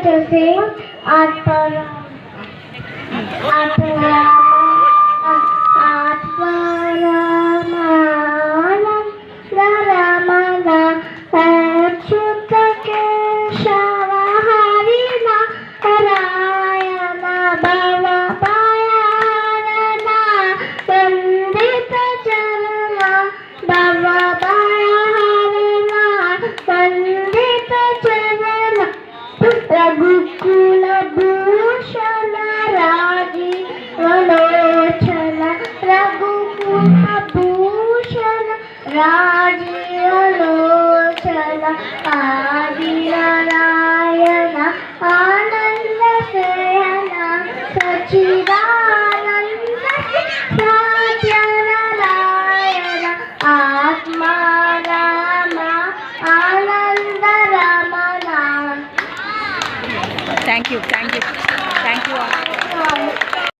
to sing Atmaram. रघुकुल भूषण राजीवलोचन रघुकुल भूषण राजीवलोचन आदिनारायण आनंद शयन सच्चिदानंद सत्यनारायण आत्मा राम आनंद रमण. Thank you all.